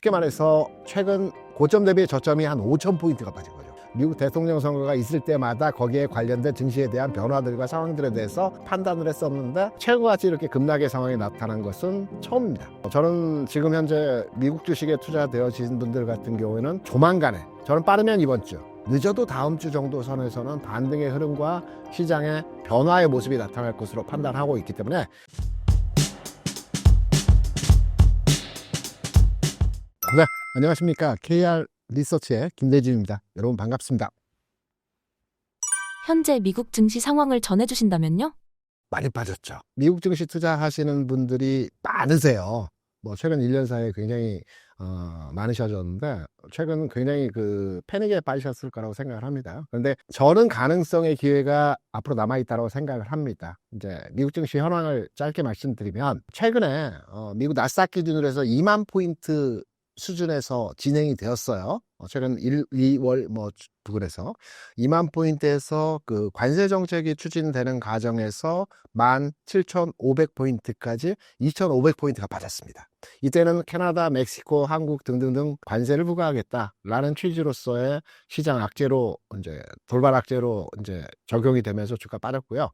쉽게 말해서 최근 고점 대비 저점이 한 5,000포인트가 빠진 거죠. 미국 대통령 선거가 있을 때마다 거기에 관련된 증시에 대한 변화들과 상황들에 대해서 판단을 했었는데 최근같이 이렇게 급락의 상황이 나타난 것은 처음입니다. 저는 지금 현재 미국 주식에 투자되어진 분들 같은 경우에는 조만간에, 저는 빠르면 이번 주, 늦어도 다음 주 정도 선에서는 반등의 흐름과 시장의 변화의 모습이 나타날 것으로 판단하고 있기 때문에 네, 안녕하십니까. KR 리서치의 김대진입니다. 여러분 반갑습니다. 현재 미국 증시 상황을 전해주신다면요? 많이 빠졌죠. 미국 증시 투자하시는 분들이 많으세요. 최근 1년 사이에 굉장히 많으셔졌는데 최근 굉장히 패닉에 빠지셨을 거라고 생각을 합니다. 그런데 저는 가능성의 기회가 앞으로 남아있다고 생각을 합니다. 이제 미국 증시 현황을 짧게 말씀드리면 최근에 미국 나스닥 기준으로 해서 2만 포인트 수준에서 진행이 되었어요. 최근 1, 2월 부근에서 2만 포인트에서 관세 정책이 추진되는 과정에서 17,500포인트까지 2,500포인트가 빠졌습니다. 이때는 캐나다, 멕시코, 한국 등등등 관세를 부과하겠다라는 취지로서의 시장 악재로 돌발 악재로 적용이 되면서 주가 빠졌고요.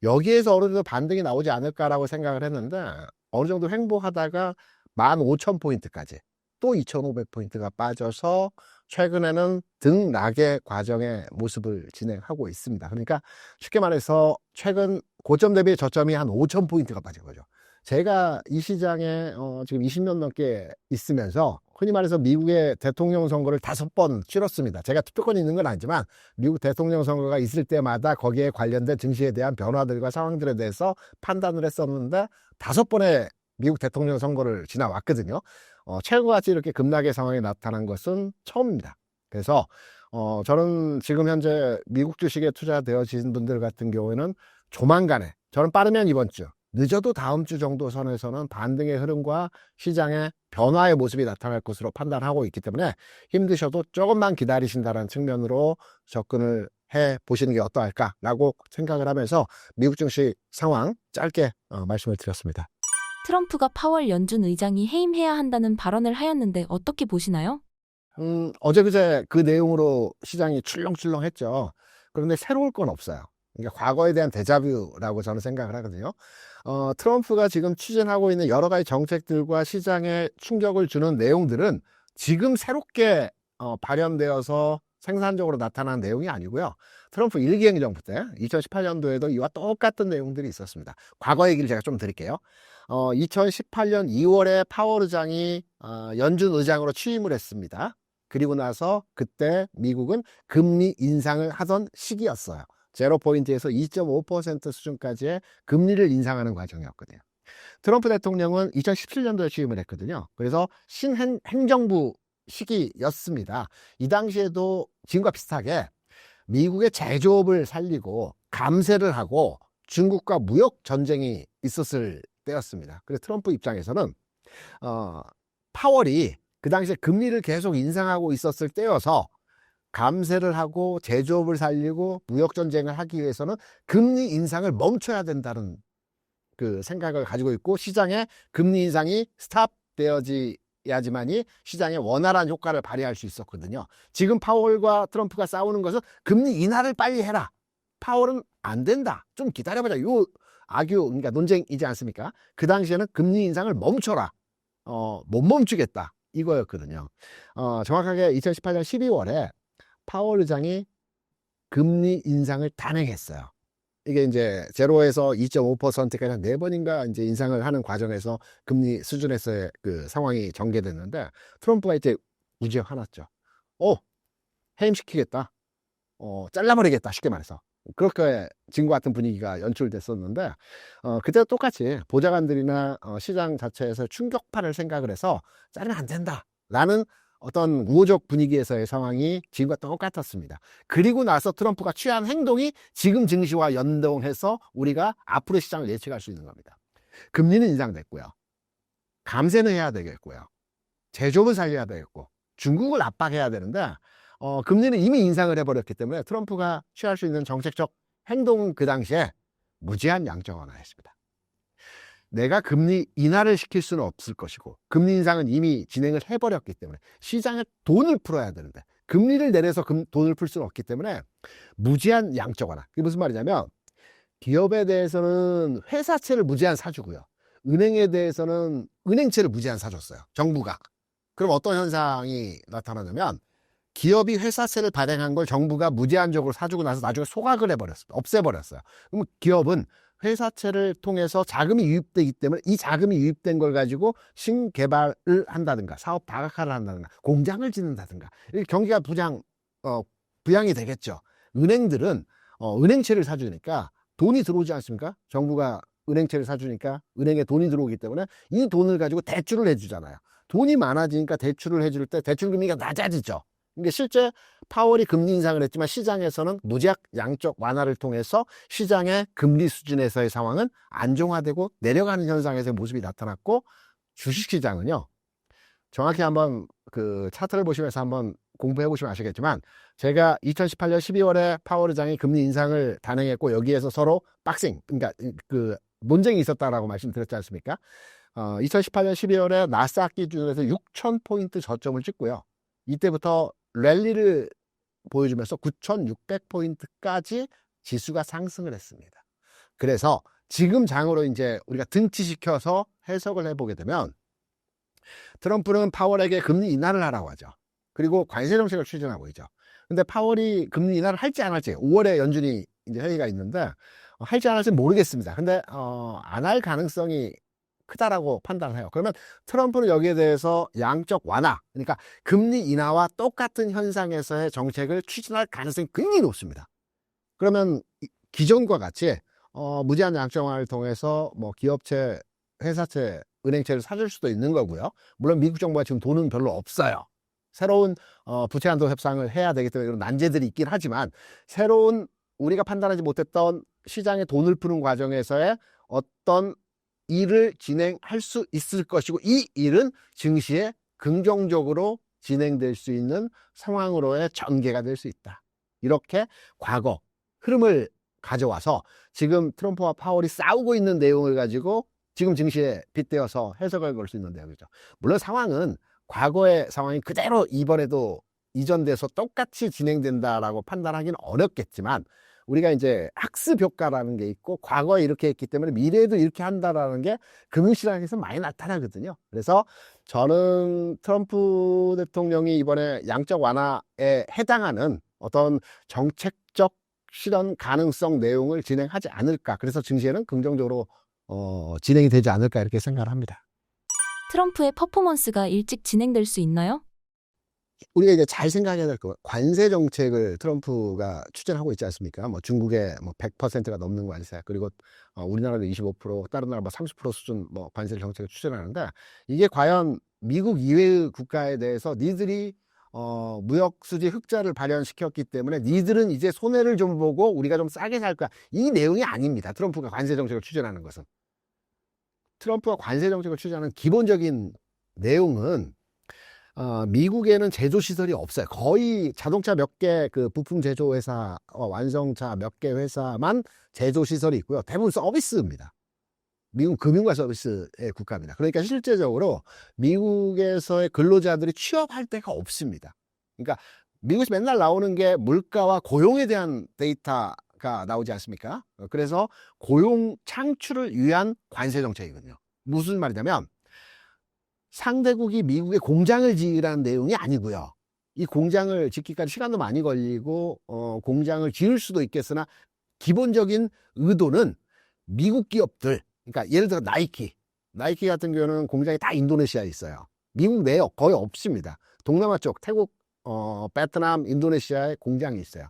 여기에서 어느 정도 반등이 나오지 않을까라고 생각을 했는데 어느 정도 횡보하다가 15,000포인트까지 또 2,500포인트가 빠져서 최근에는 등락의 과정의 모습을 진행하고 있습니다. 그러니까 쉽게 말해서 최근 고점 대비 저점이 한 5,000포인트가 빠진 거죠. 제가 이 시장에 지금 20년 넘게 있으면서 흔히 말해서 미국의 대통령 선거를 5번 치렀습니다. 제가 투표권이 있는 건 아니지만 미국 대통령 선거가 있을 때마다 거기에 관련된 증시에 대한 변화들과 상황들에 대해서 판단을 했었는데 5번의 미국 대통령 선거를 지나왔거든요. 최근같이 이렇게 급락의 상황이 나타난 것은 처음입니다. 그래서 저는 지금 현재 미국 주식에 투자되어진 분들 같은 경우에는 조만간에, 저는 빠르면 이번 주, 늦어도 다음 주 정도 선에서는 반등의 흐름과 시장의 변화의 모습이 나타날 것으로 판단하고 있기 때문에 힘드셔도 조금만 기다리신다는 측면으로 접근을 해 보시는 게 어떠할까라고 생각을 하면서 미국 증시 상황 짧게 말씀을 드렸습니다. 트럼프가 파월 연준 의장이 해임해야 한다는 발언을 하였는데 어떻게 보시나요? 어제 그제 그 내용으로 시장이 출렁출렁했죠. 그런데 새로울 건 없어요. 그러니까 과거에 대한 데자뷰라고 저는 생각을 하거든요. 트럼프가 지금 추진하고 있는 여러 가지 정책들과 시장에 충격을 주는 내용들은 지금 새롭게 발현되어서 생산적으로 나타난 내용이 아니고요. 트럼프 1기 행정부 때 2018년도에도 이와 똑같은 내용들이 있었습니다. 과거 얘기를 제가 좀 드릴게요. 2018년 2월에 파월 의장이 연준 의장으로 취임을 했습니다. 그리고 나서 그때 미국은 금리 인상을 하던 시기였어요. 0포인트에서 2.5% 수준까지의 금리를 인상하는 과정이었거든요. 트럼프 대통령은 2017년도에 취임을 했거든요. 그래서 신행정부 시기였습니다. 이 당시에도 지금과 비슷하게 미국의 제조업을 살리고 감세를 하고 중국과 무역 전쟁이 있었을 때였습니다. 그래서 트럼프 입장에서는 파월이 그 당시에 금리를 계속 인상하고 있었을 때여서 감세를 하고 제조업을 살리고 무역 전쟁을 하기 위해서는 금리 인상을 멈춰야 된다는 생각을 가지고 있고 시장에 금리 인상이 스탑되어야지만이 시장에 원활한 효과를 발휘할 수 있었거든요. 지금 파월과 트럼프가 싸우는 것은 금리 인하를 빨리 해라. 파월은 안 된다. 좀 기다려보자. 그러니까 논쟁이지 않습니까? 그 당시에는 금리 인상을 멈춰라. 못 멈추겠다. 이거였거든요. 정확하게 2018년 12월에 파월 의장이 금리 인상을 단행했어요. 이게 이제 0에서 2.5%까지 한 4번인가 이제 인상을 하는 과정에서 금리 수준에서의 상황이 전개됐는데 트럼프가 이제 우지에 화났죠. 해임시키겠다. 잘라버리겠다. 쉽게 말해서. 그렇게 지금과 같은 분위기가 연출됐었는데 그때 똑같이 보좌관들이나 시장 자체에서 충격파를 생각을 해서 자르면 안 된다 라는 어떤 우호적 분위기에서의 상황이 지금과 똑같았습니다. 그리고 나서 트럼프가 취한 행동이 지금 증시와 연동해서 우리가 앞으로 시장을 예측할 수 있는 겁니다. 금리는 인상됐고요. 감세는 해야 되겠고요. 제조업을 살려야 되겠고 중국을 압박해야 되는데 금리는 이미 인상을 해버렸기 때문에 트럼프가 취할 수 있는 정책적 행동은 그 당시에 무제한 양적 완화했습니다. 내가 금리 인하를 시킬 수는 없을 것이고 금리 인상은 이미 진행을 해버렸기 때문에 시장에 돈을 풀어야 되는데 금리를 내려서 돈을 풀 수는 없기 때문에 무제한 양적 완화. 그게 무슨 말이냐면 기업에 대해서는 회사채를 무제한 사주고요. 은행에 대해서는 은행채를 무제한 사줬어요. 정부가. 그럼 어떤 현상이 나타나냐면 기업이 회사채를 발행한 걸 정부가 무제한적으로 사주고 나서 나중에 소각을 해버렸어요. 없애버렸어요. 그럼 기업은 회사채를 통해서 자금이 유입되기 때문에 이 자금이 유입된 걸 가지고 신개발을 한다든가 사업 다각화를 한다든가 공장을 짓는다든가 경기가 부양이 되겠죠. 은행들은 은행채를 사주니까 돈이 들어오지 않습니까? 정부가 은행채를 사주니까 은행에 돈이 들어오기 때문에 이 돈을 가지고 대출을 해주잖아요. 돈이 많아지니까 대출을 해줄 때 대출 금리가 낮아지죠. 그러니까 실제 파월이 금리 인상을 했지만 시장에서는 무제한 양적 완화를 통해서 시장의 금리 수준에서의 상황은 안정화되고 내려가는 현상에서의 모습이 나타났고 주식시장은요. 정확히 한번 그 차트를 보시면서 한번 공부해 보시면 아시겠지만 제가 2018년 12월에 파월 의장이 금리 인상을 단행했고 여기에서 서로 박싱, 그러니까 그 논쟁이 있었다라고 말씀드렸지 않습니까? 2018년 12월에 나스닥 기준에서 6,000포인트 저점을 찍고요. 이때부터 랠리를 보여주면서 9,600포인트까지 지수가 상승을 했습니다. 그래서 지금 장으로 이제 우리가 등치시켜서 해석을 해보게 되면 트럼프는 파월에게 금리 인하를 하라고 하죠. 그리고 관세 정책을 추진하고 있죠. 근데 파월이 금리 인하를 할지 안 할지 5월에 연준이 이제 회의가 있는데 할지 안 할지 모르겠습니다. 근데 안 할 가능성이 크다라고 판단을 해요. 그러면 트럼프는 여기에 대해서 양적 완화, 그러니까 금리 인하와 똑같은 현상에서의 정책을 추진할 가능성이 굉장히 높습니다. 그러면 기존과 같이 무제한 양적 완화를 통해서 뭐 기업채, 회사채, 은행채를 사줄 수도 있는 거고요. 물론 미국 정부가 지금 돈은 별로 없어요. 새로운 부채 한도 협상을 해야 되기 때문에 이런 난제들이 있긴 하지만 새로운 우리가 판단하지 못했던 시장에 돈을 푸는 과정에서의 어떤 일을 진행할 수 있을 것이고 이 일은 증시에 긍정적으로 진행될 수 있는 상황으로의 전개가 될 수 있다. 이렇게 과거 흐름을 가져와서 지금 트럼프와 파월이 싸우고 있는 내용을 가지고 지금 증시에 빗대어서 해석을 걸 수 있는 내용이죠. 물론 상황은 과거의 상황이 그대로 이번에도 이전돼서 똑같이 진행된다라고 판단하기는 어렵겠지만 우리가 이제 학습 효과라는 게 있고 과거에 이렇게 했기 때문에 미래에도 이렇게 한다라는 게 금융시장에서 많이 나타나거든요. 그래서 저는 트럼프 대통령이 이번에 양적 완화에 해당하는 어떤 정책적 실현 가능성 내용을 진행하지 않을까. 그래서 증시에는 긍정적으로 진행이 되지 않을까 이렇게 생각을 합니다. 트럼프의 퍼포먼스가 일찍 진행될 수 있나요? 우리가 이제 잘 생각해야 될 거, 관세 정책을 트럼프가 추진하고 있지 않습니까? 뭐 중국에 뭐 100%가 넘는 관세, 그리고 우리나라도 25%, 다른 나라 뭐 30% 수준 뭐 관세 정책을 추진하는데 이게 과연 미국 이외의 국가에 대해서 니들이 무역 수지 흑자를 발현시켰기 때문에 니들은 이제 손해를 좀 보고 우리가 좀 싸게 살 거야. 이 내용이 아닙니다. 트럼프가 관세 정책을 추진하는 것은. 트럼프가 관세 정책을 추진하는 기본적인 내용은 미국에는 제조시설이 없어요. 거의 자동차 몇 개 그 부품 제조회사, 완성차 몇 개 회사만 제조시설이 있고요. 대부분 서비스입니다. 미국 금융과 서비스의 국가입니다. 그러니까 실제적으로 미국에서의 근로자들이 취업할 데가 없습니다. 그러니까 미국에서 맨날 나오는 게 물가와 고용에 대한 데이터가 나오지 않습니까? 그래서 고용 창출을 위한 관세 정책이거든요. 무슨 말이냐면 상대국이 미국에 공장을 지으라는 내용이 아니고요. 이 공장을 짓기까지 시간도 많이 걸리고 공장을 지을 수도 있겠으나 기본적인 의도는 미국 기업들, 그러니까 예를 들어 나이키 같은 경우는 공장이 다 인도네시아에 있어요. 미국 내에 거의 없습니다. 동남아 쪽 태국, 베트남, 인도네시아에 공장이 있어요.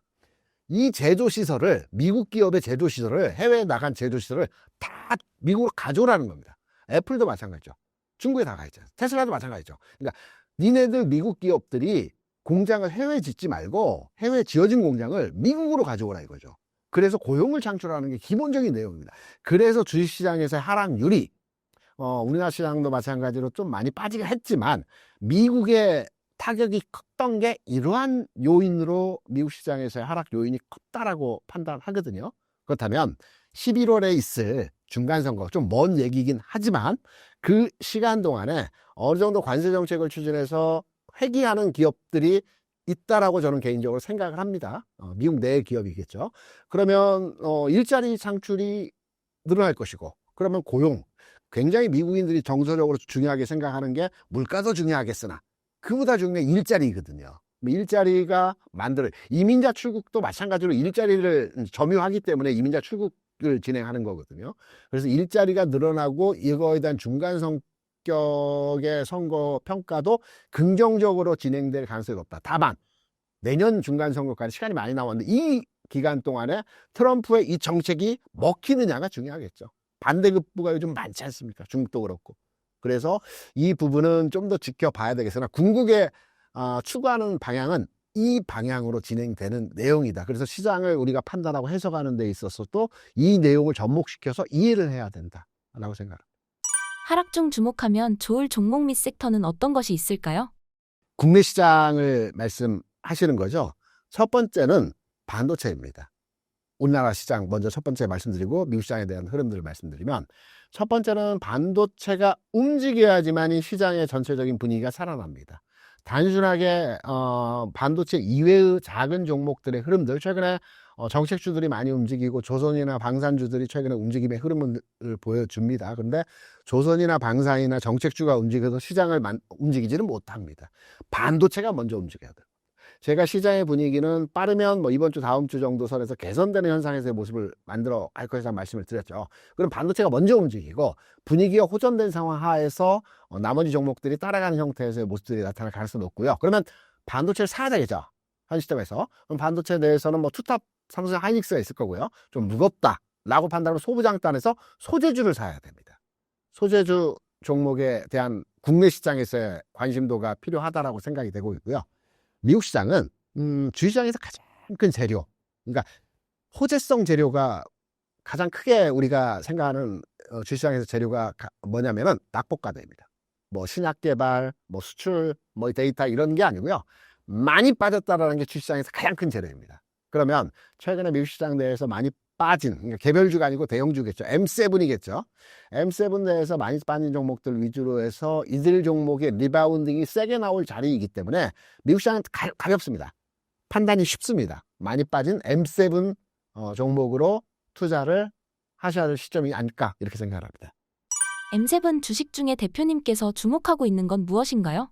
이 제조시설을 미국 기업의 제조시설을 해외에 나간 제조시설을 다 미국으로 가져오라는 겁니다. 애플도 마찬가지죠. 중국에 다 가 있죠. 테슬라도 마찬가지죠. 그러니까 니네들 미국 기업들이 공장을 해외에 짓지 말고 해외에 지어진 공장을 미국으로 가져오라 이거죠. 그래서 고용을 창출하는 게 기본적인 내용입니다. 그래서 주식시장에서의 하락률이 우리나라 시장도 마찬가지로 좀 많이 빠지긴 했지만 미국의 타격이 컸던 게 이러한 요인으로 미국 시장에서의 하락 요인이 컸다라고 판단하거든요. 그렇다면 11월에 있을 중간선거, 좀 먼 얘기긴 하지만 그 시간 동안에 어느 정도 관세 정책을 추진해서 회귀하는 기업들이 있다라고 저는 개인적으로 생각을 합니다. 미국 내 기업이겠죠. 그러면 일자리 창출이 늘어날 것이고, 그러면 고용, 굉장히 미국인들이 정서적으로 중요하게 생각하는 게 물가도 중요하겠으나 그보다 중요한 게 일자리거든요. 일자리가 이민자 출국도 마찬가지로 일자리를 점유하기 때문에 이민자 출국을 진행하는 거거든요. 그래서 일자리가 늘어나고 이거에 대한 중간 성격의 선거 평가도 긍정적으로 진행될 가능성이 높다. 다만 내년 중간 선거까지 시간이 많이 남았는데 이 기간 동안에 트럼프의 이 정책이 먹히느냐가 중요하겠죠. 반대급부가 요즘 많지 않습니까? 중국도 그렇고. 그래서 이 부분은 좀 더 지켜봐야 되겠으나 궁극에 추구하는 방향은 이 방향으로 진행되는 내용이다. 그래서 시장을 우리가 판단하고 해석하는 데 있어서도 이 내용을 접목시켜서 이해를 해야 된다라고 생각합니다. 하락 중 주목하면 좋을 종목 및 섹터는 어떤 것이 있을까요? 국내 시장을 말씀하시는 거죠. 첫 번째는 반도체입니다. 우리나라 시장 먼저 첫 번째 말씀드리고 미국 시장에 대한 흐름들을 말씀드리면, 첫 번째는 반도체가 움직여야지만 이 시장의 전체적인 분위기가 살아납니다. 단순하게 반도체 이외의 작은 종목들의 흐름들, 최근에 정책주들이 많이 움직이고 조선이나 방산주들이 최근에 움직임의 흐름을 보여줍니다. 그런데 조선이나 방산이나 정책주가 움직여서 시장을 움직이지는 못합니다. 반도체가 먼저 움직여야 돼요. 제가 시장의 분위기는 빠르면 이번 주 다음 주 정도 선에서 개선되는 현상에서의 모습을 만들어 갈 것이라는 말씀을 드렸죠. 그럼 반도체가 먼저 움직이고 분위기가 호전된 상황 하에서 나머지 종목들이 따라가는 형태에서의 모습들이 나타날 가능성이 높고요. 그러면 반도체를 사야 되겠죠, 현 시점에서. 그럼 반도체 내에서는 투탑 삼성 하이닉스가 있을 거고요. 좀 무겁다 라고 판단하면 소부장단에서 소재주를 사야 됩니다. 소재주 종목에 대한 국내 시장에서의 관심도가 필요하다라고 생각이 되고 있고요. 미국 시장은 주시장에서 가장 큰 재료, 그러니까 호재성 재료가 가장 크게 우리가 생각하는 주시장에서 재료가 뭐냐면은 낙폭과대입니다. 신약 개발, 수출, 데이터 이런 게 아니고요. 많이 빠졌다라는 게 주시장에서 가장 큰 재료입니다. 그러면 최근에 미국 시장 내에서 많이 빠진, 그러니까 개별주가 아니고 대형주겠죠. M7이겠죠. M7 내에서 많이 빠진 종목들 위주로 해서 이들 종목의 리바운딩이 세게 나올 자리이기 때문에 미국 시장은 가볍습니다. 판단이 쉽습니다. 많이 빠진 M7 종목으로 투자를 하셔야 할 시점이 아닐까 이렇게 생각합니다. M7 주식 중에 대표님께서 주목하고 있는 건 무엇인가요?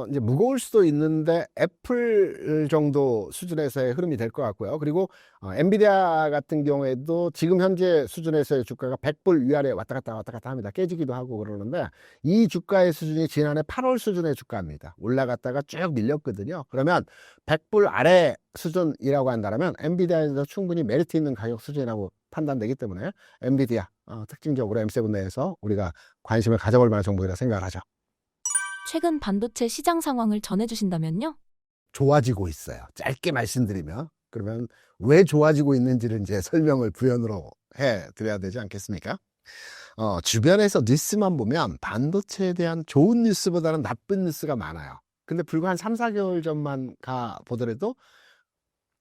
이제 무거울 수도 있는데 애플 정도 수준에서의 흐름이 될 것 같고요. 그리고 엔비디아 같은 경우에도 지금 현재 수준에서의 주가가 100불 위아래 왔다 갔다 합니다. 깨지기도 하고 그러는데 이 주가의 수준이 지난해 8월 수준의 주가입니다. 올라갔다가 쭉 밀렸거든요. 그러면 100불 아래 수준이라고 한다면 엔비디아에서 충분히 메리트 있는 가격 수준이라고 판단되기 때문에 엔비디아 특징적으로 M7 내에서 우리가 관심을 가져볼 만한 종목이라 생각을 하죠. 최근 반도체 시장 상황을 전해주신다면요? 좋아지고 있어요. 짧게 말씀드리면. 그러면 왜 좋아지고 있는지를 이제 설명을 부연으로 해드려야 되지 않겠습니까? 주변에서 뉴스만 보면 반도체에 대한 좋은 뉴스보다는 나쁜 뉴스가 많아요. 근데 불과 한 3, 4개월 전만 가보더라도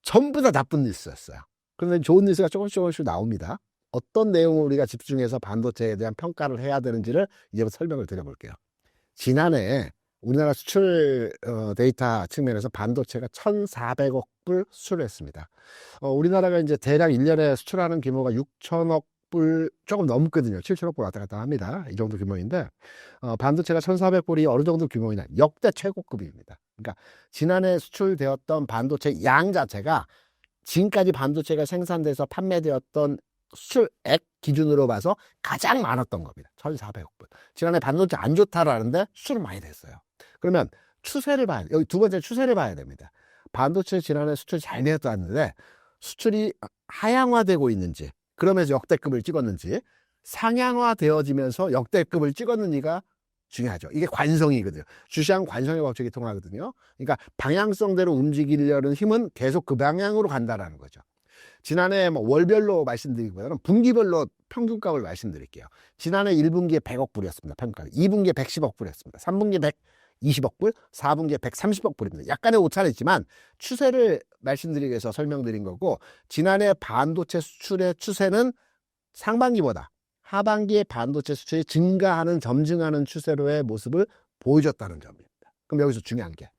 전부 다 나쁜 뉴스였어요. 그런데 좋은 뉴스가 조금씩 나옵니다. 어떤 내용을 우리가 집중해서 반도체에 대한 평가를 해야 되는지를 이제부터 설명을 드려볼게요. 지난해 우리나라 수출 데이터 측면에서 반도체가 1,400억 불 수출을 했습니다. 우리나라가 이제 대략 1년에 수출하는 규모가 6천억 불 조금 넘거든요. 7천억 불 왔다 갔다 합니다. 이 정도 규모인데 반도체가 1,400불이 어느 정도 규모이냐, 역대 최고급입니다. 그러니까 지난해 수출되었던 반도체 양 자체가 지금까지 반도체가 생산돼서 판매되었던 수출액 기준으로 봐서 가장 많았던 겁니다. 1,400억 불. 지난해 반도체 안 좋다라는데 수출은 많이 됐어요. 그러면 추세를 봐야 돼요. 여기 두 번째 추세를 봐야 됩니다. 반도체 지난해 수출 잘 되었다는데 수출이 하향화되고 있는지, 그러면서 역대급을 찍었는지, 상향화되어지면서 역대급을 찍었는지가 중요하죠. 이게 관성이거든요. 주시장 관성의 법칙이 통하거든요. 그러니까 방향성대로 움직이려는 힘은 계속 그 방향으로 간다라는 거죠. 지난해 월별로 말씀드리기보다는 분기별로 평균값을 말씀드릴게요. 지난해 1분기에 100억 불이었습니다. 평균값이. 2분기에 110억 불이었습니다. 3분기에 120억 불, 4분기에 130억 불입니다. 약간의 오차는 있지만 추세를 말씀드리기 위해서 설명드린 거고, 지난해 반도체 수출의 추세는 상반기보다 하반기에 반도체 수출이 증가하는 점증하는 추세로의 모습을 보여줬다는 점입니다. 그럼 여기서 중요한 게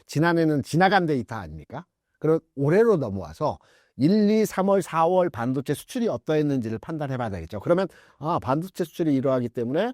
지난해는 지나간 데이터 아닙니까? 그럼 올해로 넘어와서 1, 2, 3월, 4월 반도체 수출이 어떠했는지를 판단해 봐야 되겠죠. 그러면 반도체 수출이 이러하기 때문에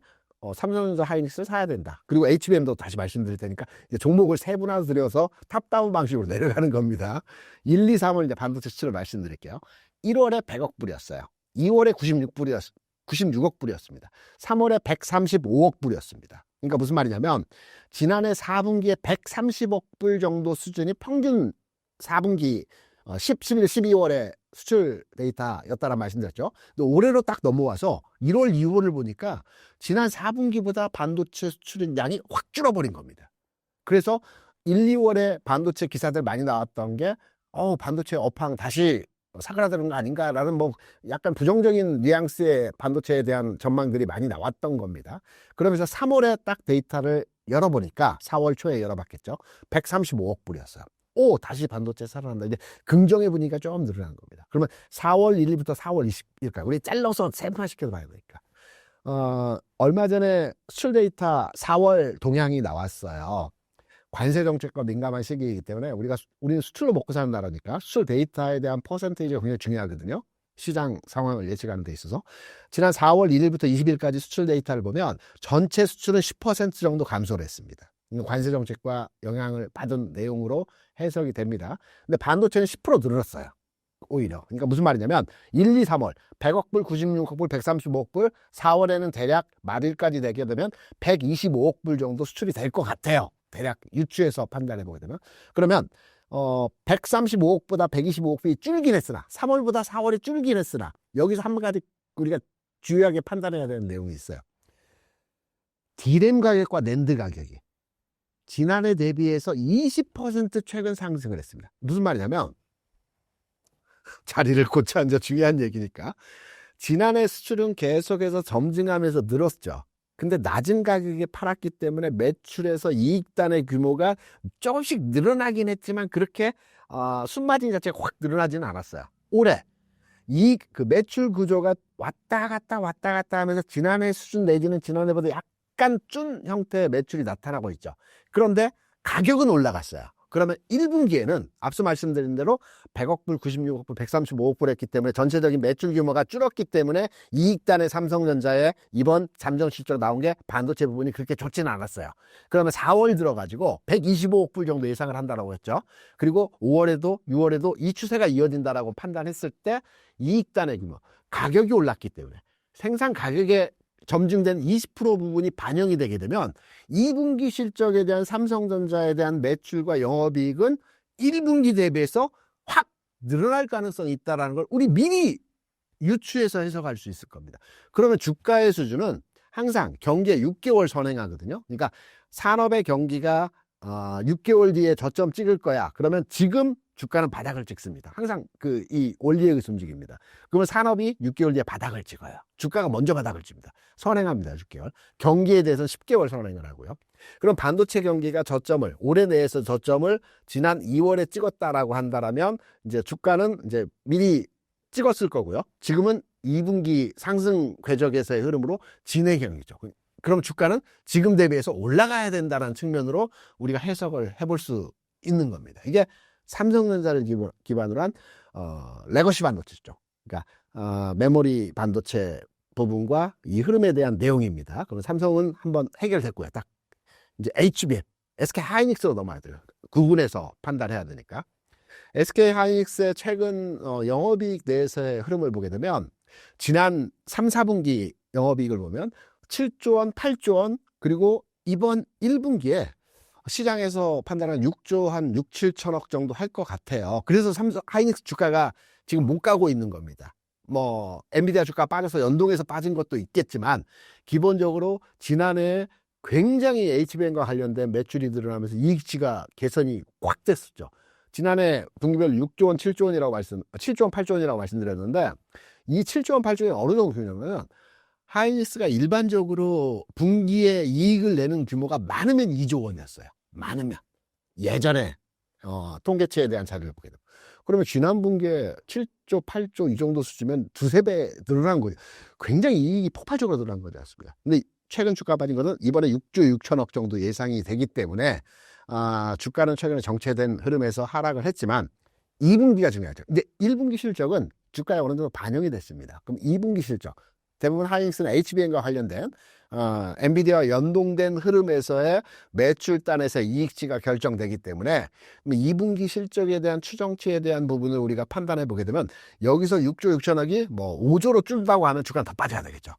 삼성전자 하이닉스를 사야 된다. 그리고 HBM도 다시 말씀드릴 테니까 이제 종목을 세분화드려서 탑다운 방식으로 내려가는 겁니다. 1, 2, 3월 이제 반도체 수출을 말씀드릴게요. 1월에 100억 불이었어요. 2월에 96억 불이었습니다. 3월에 135억 불이었습니다. 그러니까 무슨 말이냐면 지난해 4분기에 130억 불 정도 수준이 평균 4분기 10, 11, 12월에 수출 데이터였다는 말씀드렸죠. 근데 올해로 딱 넘어와서 1월, 2월을 보니까 지난 4분기보다 반도체 수출인 양이 확 줄어버린 겁니다. 그래서 1, 2월에 반도체 기사들 많이 나왔던 게 반도체 업황 다시 사그라드는 거 아닌가라는 뭐 약간 부정적인 뉘앙스의 반도체에 대한 전망들이 많이 나왔던 겁니다. 그러면서 3월에 딱 데이터를 열어보니까 4월 초에 열어봤겠죠. 135억 불이었어요. 다시 반도체 살아난다. 이제 긍정의 분위기가 좀 늘어난 겁니다. 그러면 4월 1일부터 4월 20일까지 우리 잘라서 세분화시켜서 봐야 되니까. 얼마 전에 수출 데이터 4월 동향이 나왔어요. 관세 정책과 민감한 시기이기 때문에 우리는 수출로 먹고 사는 나라니까 수출 데이터에 대한 퍼센테이지가 굉장히 중요하거든요. 시장 상황을 예측하는 데 있어서 지난 4월 1일부터 20일까지 수출 데이터를 보면 전체 수출은 10% 정도 감소를 했습니다. 관세 정책과 영향을 받은 내용으로 해석이 됩니다. 근데 반도체는 10% 늘었어요. 오히려. 그러니까 무슨 말이냐면 1, 2, 3월 100억 불, 96억 불, 135억 불, 4월에는 대략 말일까지 되게 되면 125억 불 정도 수출이 될 것 같아요. 대략 유추해서 판단해 보게 되면. 그러면 135억보다 125억이 줄긴 했으나 3월보다 4월이 줄긴 했으나 여기서 한 가지 우리가 주요하게 판단해야 되는 내용이 있어요. D램 가격과 낸드 가격이 지난해 대비해서 20% 최근 상승을 했습니다. 무슨 말이냐면 자리를 고쳐 앉아 중요한 얘기니까 지난해 수출은 계속해서 점증하면서 늘었죠. 근데 낮은 가격에 팔았기 때문에 매출에서 이익단의 규모가 조금씩 늘어나긴 했지만 그렇게 순마진 자체가 확 늘어나지는 않았어요. 올해 그 매출 구조가 왔다 갔다 하면서 지난해 수준 내지는 지난해보다 약간 준 형태의 매출이 나타나고 있죠. 그런데 가격은 올라갔어요. 그러면 1분기에는 앞서 말씀드린 대로 100억 불, 96억 불, 135억 불 했기 때문에 전체적인 매출 규모가 줄었기 때문에 이익단의 삼성전자의 이번 잠정 실적 나온 게 반도체 부분이 그렇게 좋지는 않았어요. 그러면 4월 들어가지고 125억 불 정도 예상을 한다라고 했죠. 그리고 5월에도 6월에도 이 추세가 이어진다라고 판단했을 때 이익단의 규모, 가격이 올랐기 때문에 생산 가격에 점증된 20% 부분이 반영이 되게 되면 2분기 실적에 대한 삼성전자에 대한 매출과 영업이익은 1분기 대비해서 확 늘어날 가능성이 있다는 걸 우리 미리 유추해서 해석할 수 있을 겁니다. 그러면 주가의 수준은 항상 경기에 6개월 선행하거든요. 그러니까 산업의 경기가 6개월 뒤에 저점 찍을 거야. 그러면 지금 주가는 바닥을 찍습니다. 항상 이 원리에 의해서 움직입니다. 그러면 산업이 6개월 뒤에 바닥을 찍어요. 주가가 먼저 바닥을 찝니다. 선행합니다. 6개월. 경기에 대해서는 10개월 선행을 하고요. 그럼 반도체 경기가 저점을 올해 내에서 저점을 지난 2월에 찍었다라고 한다라면 이제 주가는 이제 미리 찍었을 거고요. 지금은 2분기 상승 궤적에서의 흐름으로 진행형이죠. 그럼 주가는 지금 대비해서 올라가야 된다는 측면으로 우리가 해석을 해볼 수 있는 겁니다. 이게 삼성전자를 기반으로 한 레거시 반도체죠. 그러니까 메모리 반도체 부분과 이 흐름에 대한 내용입니다. 그럼 삼성은 한번 해결됐고요. 딱 이제 HBM, SK 하이닉스로 넘어야 돼요. 구분해서 판단해야 되니까. SK 하이닉스의 최근 영업이익 내에서의 흐름을 보게 되면 지난 3, 4분기 영업이익을 보면 7조 원, 8조 원, 그리고 이번 1분기에 시장에서 판단한 6조 한 6, 7천억 정도 할 것 같아요. 그래서 삼성 하이닉스 주가가 지금 못 가고 있는 겁니다. 뭐 엔비디아 주가 빠져서 연동해서 빠진 것도 있겠지만 기본적으로 지난해 굉장히 HBM과 관련된 매출이 늘어나면서 이익치가 개선이 꽉 됐었죠. 지난해 분기별로 6조 원, 7조 원이라고 7조 원, 8조 원이라고 말씀드렸는데 이 7조 원, 8조 원이 어느 정도 되냐면 하이닉스가 일반적으로 분기에 이익을 내는 규모가 많으면 2조 원이었어요. 많으면. 예전에 통계치에 대한 자료를 보게 되면. 그러면 지난 분기에 7조, 8조 이 정도 수준이면 두세 배 늘어난 거죠. 굉장히 이익이 폭발적으로 늘어난 거지 않습니까? 근데 최근 주가 빠진 거는 이번에 6조 6천억 정도 예상이 되기 때문에 주가는 최근에 정체된 흐름에서 하락을 했지만 2분기가 중요하죠. 근데 1분기 실적은 주가에 어느 정도 반영이 됐습니다. 그럼 2분기 실적, 대부분 하이닉스는 HBM과 관련된 엔비디아와 연동된 흐름에서의 매출단에서 이익치가 결정되기 때문에 2분기 실적에 대한 추정치에 대한 부분을 우리가 판단해 보게 되면 여기서 6조 6천억이 뭐 5조로 줄다고 하면 주가는 더 빠져야 되겠죠.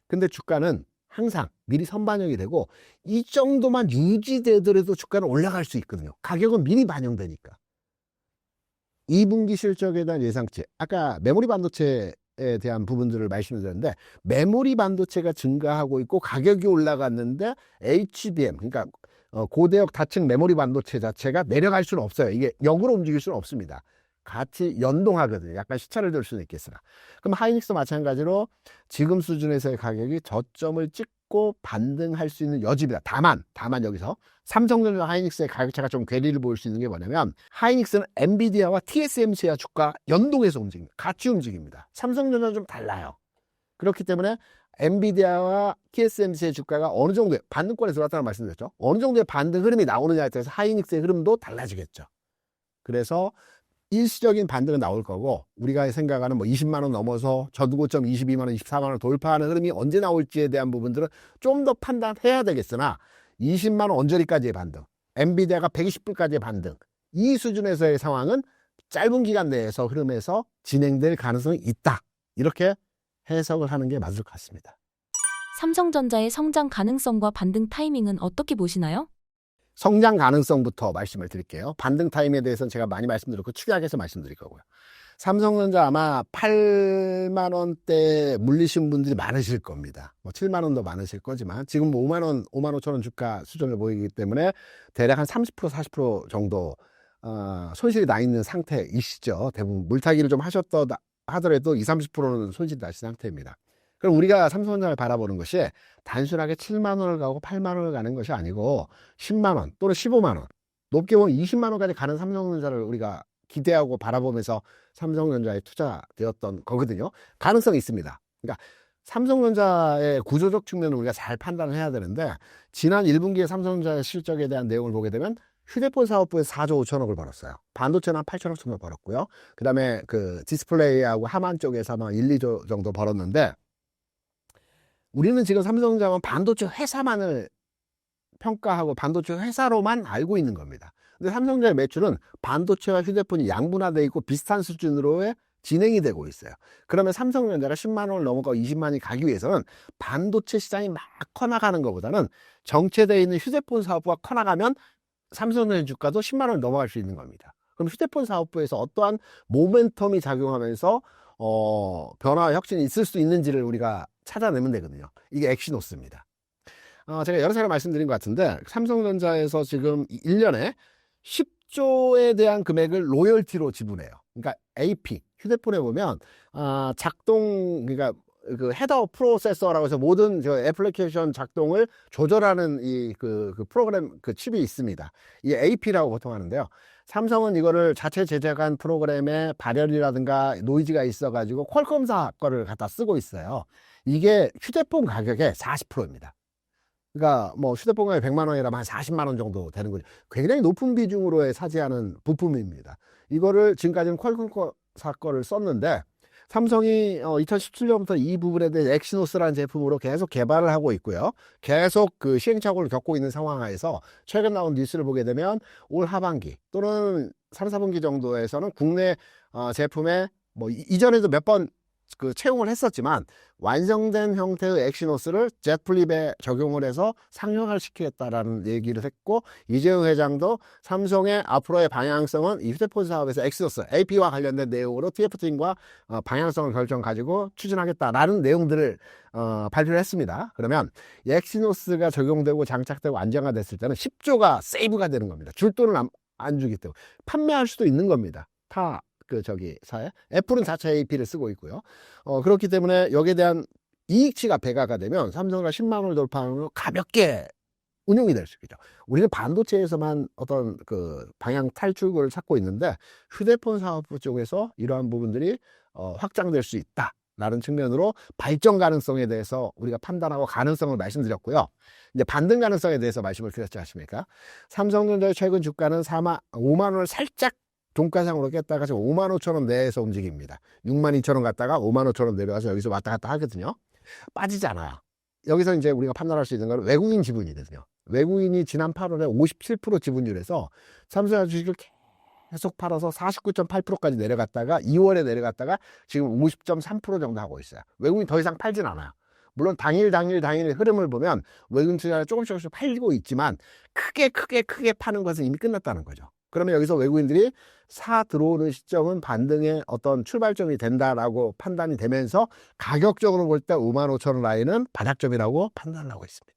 근데 주가는 항상 미리 선반영이 되고 이 정도만 유지되더라도 주가는 올라갈 수 있거든요. 가격은 미리 반영되니까. 2분기 실적에 대한 예상치, 아까 메모리 반도체에 대한 부분들을 말씀드렸는데 메모리 반도체가 증가하고 있고 가격이 올라갔는데 HBM, 그러니까 고대역 다층 메모리 반도체 자체가 내려갈 수는 없어요. 이게 역으로 움직일 수는 없습니다. 같이 연동하거든요. 약간 시차를 둘 수는 있겠으나. 그럼 하이닉스 마찬가지로 지금 수준에서의 가격이 저점을 찍고 반등할 수 있는 여지입니다. 다만 여기서 삼성전자 하이닉스의 가격차가 좀 괴리를 보일 수 있는 게 뭐냐면 하이닉스는 엔비디아와 TSMC와 주가 연동해서 움직입니다. 같이 움직입니다. 삼성전자는 좀 달라요. 그렇기 때문에 엔비디아와 TSMC의 주가가 어느 정도의 반등권에 들어왔다는 말씀드렸죠. 어느 정도의 반등 흐름이 나오느냐에 따라서 하이닉스의 흐름도 달라지겠죠. 그래서 일시적인 반등은 나올 거고 우리가 생각하는 뭐 20만 원 넘어서 저고점 22만 원, 24만 원 돌파하는 흐름이 언제 나올지에 대한 부분들은 좀 더 판단해야 되겠으나 20만 원 언저리까지의 반등, 엔비디아가 120불까지의 반등, 이 수준에서의 상황은 짧은 기간 내에서 흐름에서 진행될 가능성이 있다. 이렇게 해석을 하는 게 맞을 것 같습니다. 삼성전자의 성장 가능성과 반등 타이밍은 어떻게 보시나요? 성장 가능성부터 말씀을 드릴게요. 반등 타임에 대해서는 제가 많이 말씀드렸고 축약해서 말씀드릴 거고요. 삼성전자 아마 8만 원대 물리신 분들이 많으실 겁니다. 뭐 7만 원도 많으실 거지만 지금 뭐 5만 원, 5만 5천 원 주가 수준을 보이기 때문에 대략 한 30%, 40% 정도 손실이 나 있는 상태이시죠. 대부분 물타기를 좀 하셨다 하더라도 20, 30%는 손실이 나신 상태입니다. 그럼 우리가 삼성전자를 바라보는 것이 단순하게 7만 원을 가고 8만 원을 가는 것이 아니고 10만 원 또는 15만 원, 높게 보면 20만 원까지 가는 삼성전자를 우리가 기대하고 바라보면서 삼성전자에 투자되었던 거거든요. 가능성이 있습니다. 그러니까 삼성전자의 구조적 측면을 우리가 잘 판단을 해야 되는데 지난 1분기에 삼성전자의 실적에 대한 내용을 보게 되면 휴대폰 사업부에서 4조 5천억을 벌었어요. 반도체는 한 8천억 정도 벌었고요. 그 다음에 그 디스플레이하고 하만 쪽에서 아마 1, 2조 정도 벌었는데 우리는 지금 삼성전자는 반도체 회사만을 평가하고 반도체 회사로만 알고 있는 겁니다. 근데 삼성전자의 매출은 반도체와 휴대폰이 양분화되어 있고 비슷한 수준으로의 진행이 되고 있어요. 그러면 삼성전자가 10만 원을 넘어가고 20만 원이 가기 위해서는 반도체 시장이 막 커나가는 것보다는 정체되어 있는 휴대폰 사업부가 커나가면 삼성전자 주가도 10만 원을 넘어갈 수 있는 겁니다. 그럼 휴대폰 사업부에서 어떠한 모멘텀이 작용하면서 변화와 혁신이 있을 수 있는지를 우리가 찾아내면 되거든요. 이게 엑시노스입니다. 제가 여러 차례 말씀드린 것 같은데 삼성전자에서 지금 1년에 10조에 대한 금액을 로열티로 지불해요. 그러니까 AP 휴대폰에 보면 그러니까 그 헤더 프로세서라고 해서 모든 저 애플리케이션 작동을 조절하는 그 프로그램 그 칩이 있습니다. 이게 AP라고 보통 하는데요. 삼성은 이거를 자체 제작한 프로그램에 발열이라든가 노이즈가 있어가지고 퀄컴사 거를 갖다 쓰고 있어요. 이게 휴대폰 가격의 40%입니다. 그러니까 뭐 휴대폰 가격 100만 원이라면 한 40만 원 정도 되는 거죠. 굉장히 높은 비중으로 차지하는 부품입니다. 이거를 지금까지는 퀄컴사 거를 썼는데 삼성이 2017년부터 이 부분에 대해 엑시노스라는 제품으로 계속 개발을 하고 있고요. 계속 그 시행착오를 겪고 있는 상황에서 최근 나온 뉴스를 보게 되면 올 하반기 또는 3, 4분기 정도에서는 국내 제품에 뭐 이전에도 몇 번 그 채용을 했었지만 완성된 형태의 엑시노스를 젯 플립에 적용을 해서 상용화를 시키겠다라는 얘기를 했고 이재용 회장도 삼성의 앞으로의 방향성은 이 휴대폰 사업에서 엑시노스 AP와 관련된 내용으로 TF팀과 방향성을 결정 가지고 추진하겠다라는 내용들을 발표를 했습니다. 그러면 엑시노스가 적용되고 장착되고 안정화됐을 때는 10조가 세이브가 되는 겁니다. 줄 돈을 안 주기 때문에 판매할 수도 있는 겁니다. 사에 애플은 자체 AP를 쓰고 있고요. 그렇기 때문에 여기에 대한 이익치가 배가가 되면 삼성과 10만 원을 돌파하는 걸 가볍게 운용이 될 수 있죠. 우리는 반도체에서만 어떤 그 방향 탈출구를 찾고 있는데 휴대폰 사업부 쪽에서 이러한 부분들이 확장될 수 있다라는 측면으로 발전 가능성에 대해서 우리가 판단하고 가능성을 말씀드렸고요. 이제 반등 가능성에 대해서 말씀을 드렸지 않습니까? 삼성전자의 최근 주가는 5만 원을 살짝 종가상으로 깼다가 지금 5만 5천 원 내에서 움직입니다. 6만 2천 원 갔다가 5만 5천 원 내려가서 여기서 왔다 갔다 하거든요. 빠지지 않아요. 여기서 이제 우리가 판단할 수 있는 건 외국인 지분이거든요. 외국인이 지난 8월에 57% 지분율에서 삼성전자 주식을 계속 팔아서 49.8%까지 내려갔다가 2월에 내려갔다가 지금 50.3% 정도 하고 있어요. 외국인이 더 이상 팔진 않아요. 물론 당일 흐름을 보면 외국인 투자를 조금씩 팔리고 있지만 크게 파는 것은 이미 끝났다는 거죠. 그러면 여기서 외국인들이 사 들어오는 시점은 반등의 어떤 출발점이 된다라고 판단이 되면서 가격적으로 볼 때 5만 5천 원 라인은 바닥점이라고 판단을 하고 있습니다.